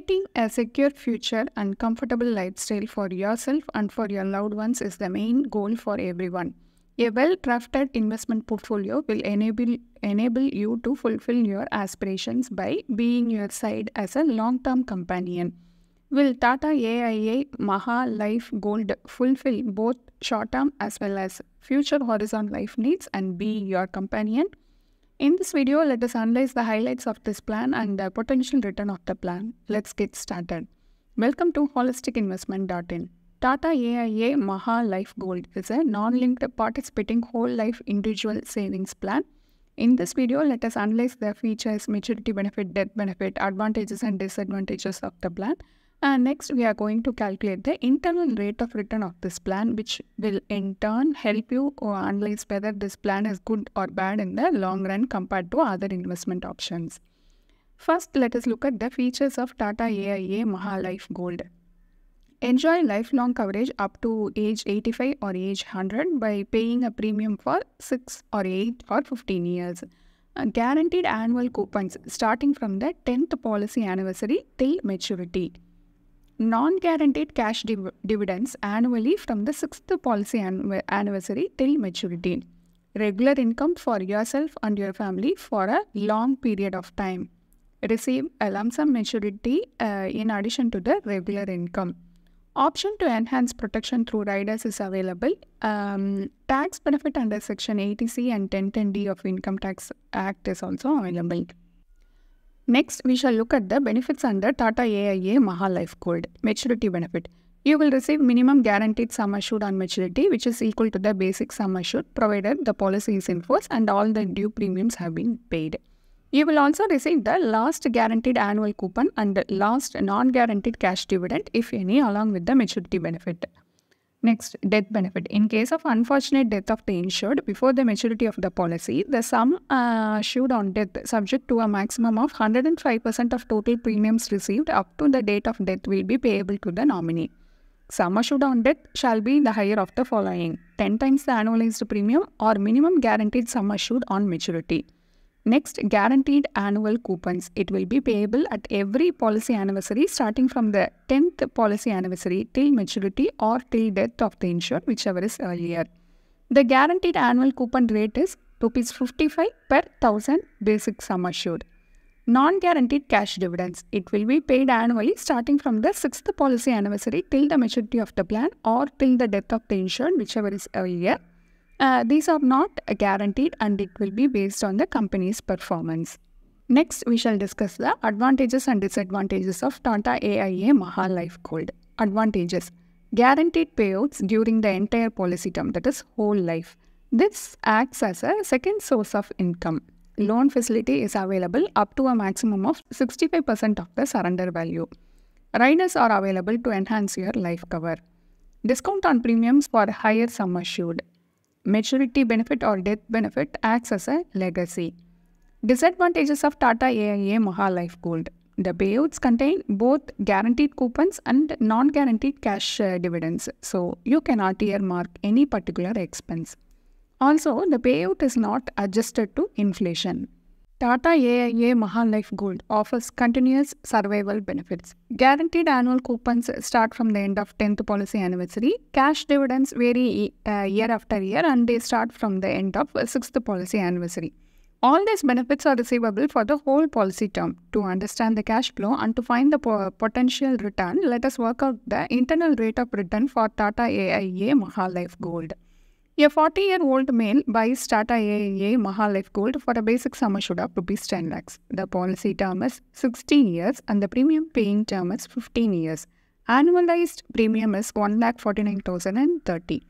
Creating a secure future and comfortable lifestyle for yourself and for your loved ones is the main goal for everyone. A well-crafted investment portfolio will enable you to fulfill your aspirations by being your side as a long-term companion. Will Tata AIA Maha Life Gold fulfill both short-term as well as future horizon life needs and be your companion? In this video, let us analyze the highlights of this plan and the potential return of the plan. Let's get started. Welcome to holisticinvestment.in. Tata AIA Maha Life Gold is a non-linked participating whole life individual savings plan. In this video, let us analyze the features, maturity benefit, death benefit, advantages and disadvantages of the plan. And next, we are going to calculate the internal rate of return of this plan, which will in turn help you analyze whether this plan is good or bad in the long run compared to other investment options. First, let us look at the features of Tata AIA Maha Life Gold. Enjoy lifelong coverage up to age 85 or age 100 by paying a premium for 6 or 8 or 15 years. Guaranteed annual coupons starting from the 10th policy anniversary till maturity. Non-guaranteed cash dividends annually from the 6th policy anniversary till maturity. Regular income for yourself and your family for a long period of time. Receive a lump sum maturity in addition to the regular income. Option to enhance protection through riders is available. Tax benefit under Section 80C and 1010D of Income Tax Act is also available. Next, we shall look at the benefits under Tata AIA Maha Life Gold. Maturity benefit. You will receive minimum guaranteed sum assured on maturity, which is equal to the basic sum assured, provided the policy is in force and all the due premiums have been paid. You will also receive the last guaranteed annual coupon and last non-guaranteed cash dividend, if any, along with the maturity benefit. Next, death benefit. In case of unfortunate death of the insured before the maturity of the policy, the sum assured on death subject to a maximum of 105% of total premiums received up to the date of death will be payable to the nominee. Sum assured on death shall be the higher of the following: 10 times the annualized premium or minimum guaranteed sum assured on maturity. Next, guaranteed annual coupons. It will be payable at every policy anniversary starting from the 10th policy anniversary till maturity or till death of the insured, whichever is earlier. The guaranteed annual coupon rate is ₹55 per 1000 basic sum assured. Non-guaranteed cash dividends. It will be paid annually starting from the 6th policy anniversary till the maturity of the plan or till the death of the insured, whichever is earlier. These are not guaranteed and it will be based on the company's performance. Next, we shall discuss the advantages and disadvantages of Tata AIA Maha Life Gold. Advantages. Guaranteed payouts during the entire policy term, that is whole life. This acts as a second source of income. Loan facility is available up to a maximum of 65% of the surrender value. Riders are available to enhance your life cover. Discount on premiums for higher sum assured. Maturity benefit or death benefit acts as a legacy. Disadvantages of Tata AIA Maha Life Gold. The payouts contain both guaranteed coupons and non-guaranteed cash dividends, so you cannot earmark any particular expense. Also, the payout is not adjusted to inflation. Tata AIA Maha Life Gold offers continuous survival benefits. Guaranteed annual coupons start from the end of 10th policy anniversary. Cash dividends vary year after year and they start from the end of 6th policy anniversary. All these benefits are receivable for the whole policy term. To understand the cash flow and to find the potential return, let us work out the internal rate of return for Tata AIA Maha Life Gold. A 40-year-old male buys Tata AIA Maha Life Gold for a basic sum assured of ₹10 lakhs. The policy term is 16 years and the premium paying term is 15 years. Annualized premium is 1,49,030.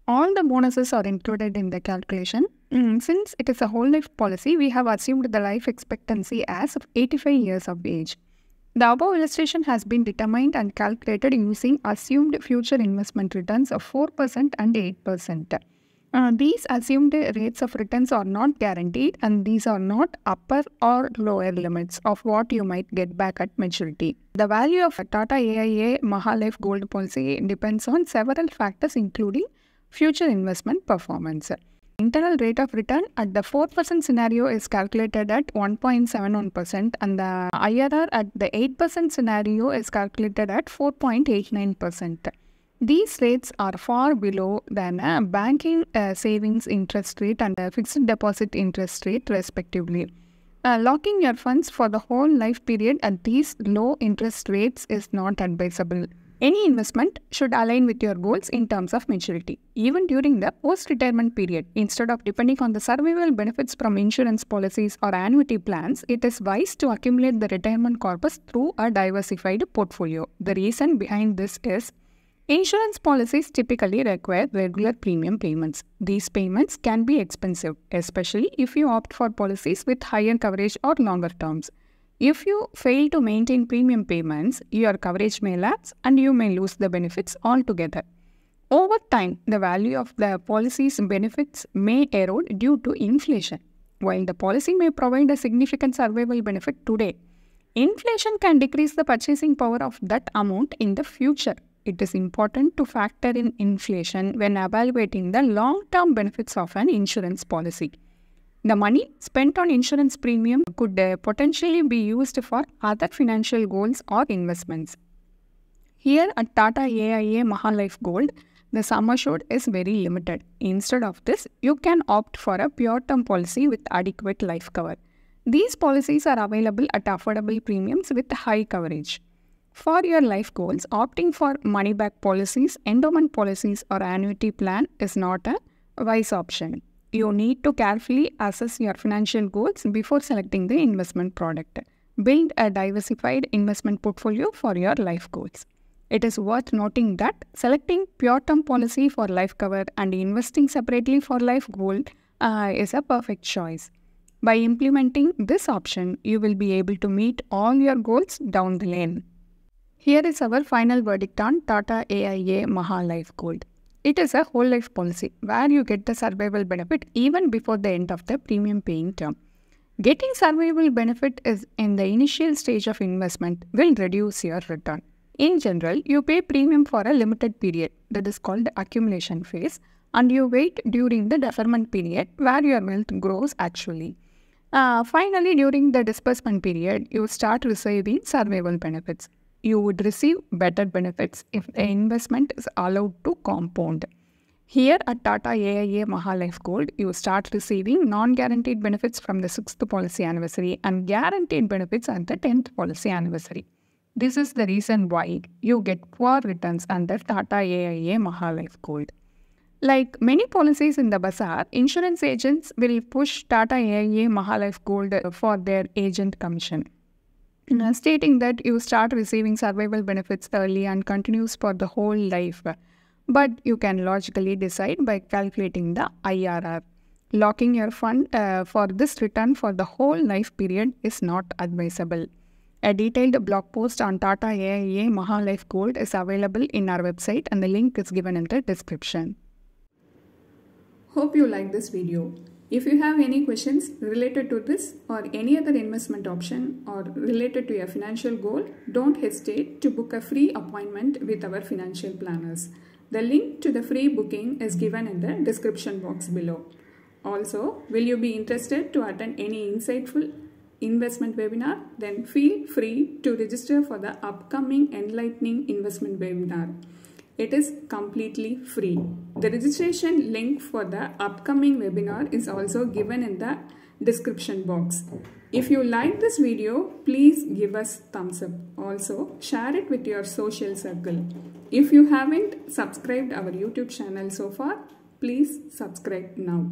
All the bonuses are included in the calculation. Since it is a whole life policy, we have assumed the life expectancy as of 85 years of age. The above illustration has been determined and calculated using assumed future investment returns of 4% and 8%. These assumed rates of returns are not guaranteed and these are not upper or lower limits of what you might get back at maturity. The value of a Tata AIA Maha Life Gold policy depends on several factors including future investment performance. Internal rate of return at the 4% scenario is calculated at 1.71% and the IRR at the 8% scenario is calculated at 4.89%. These rates are far below than a banking savings interest rate and a fixed deposit interest rate respectively. Locking your funds for the whole life period at these low interest rates is not advisable. Any investment should align with your goals in terms of maturity, even during the post-retirement period. Instead of depending on the survival benefits from insurance policies or annuity plans, it is wise to accumulate the retirement corpus through a diversified portfolio. The reason behind this is insurance policies typically require regular premium payments. These payments can be expensive, especially if you opt for policies with higher coverage or longer terms. If you fail to maintain premium payments, your coverage may lapse and you may lose the benefits altogether. Over time, the value of the policy's benefits may erode due to inflation. While the policy may provide a significant survival benefit today, inflation can decrease the purchasing power of that amount in the future. It is important to factor in inflation when evaluating the long-term benefits of an insurance policy. The money spent on insurance premium could potentially be used for other financial goals or investments. Here at Tata AIA Maha Life Gold, the sum assured is very limited. Instead of this, you can opt for a pure term policy with adequate life cover. These policies are available at affordable premiums with high coverage. For your life goals, opting for money back policies, endowment policies or annuity plan is not a wise option. You need to carefully assess your financial goals before selecting the investment product. Build a diversified investment portfolio for your life goals. It is worth noting that selecting pure term policy for life cover and investing separately for life goal is a perfect choice. By implementing this option, you will be able to meet all your goals down the lane. Here is our final verdict on Tata AIA Maha Life Gold. It is a whole life policy where you get the survival benefit even before the end of the premium paying term. Getting survival benefit is in the initial stage of investment will reduce your return. In general, you pay premium for a limited period, that is called the accumulation phase, and you wait during the deferment period where your wealth grows actually. Finally, during the disbursement period, you start receiving survival benefits. You would receive better benefits if the investment is allowed to compound. Here at Tata AIA Maha Life Gold, you start receiving non-guaranteed benefits from the 6th policy anniversary and guaranteed benefits at the 10th policy anniversary. This is the reason why you get poor returns under Tata AIA Maha Life Gold. Like many policies in the bazaar, insurance agents will push Tata AIA Maha Life Gold for their agent commission, stating that you start receiving survival benefits early and continues for the whole life. But you can logically decide by calculating the IRR. Locking your fund for this return for the whole life period is not advisable. A detailed blog post on Tata AIA Maha Life Gold is available in our website and the link is given in the description. Hope you like this video. If you have any questions related to this or any other investment option or related to your financial goal, don't hesitate to book a free appointment with our financial planners. The link to the free booking is given in the description box below. Also, will you be interested to attend any insightful investment webinar? Then feel free to register for the upcoming Enlightening Investment Webinar. It is completely free. The registration link for the upcoming webinar is also given in the description box. If you like this video, please give us thumbs up. Also, share it with your social circle. If you haven't subscribed our YouTube channel so far, please subscribe now.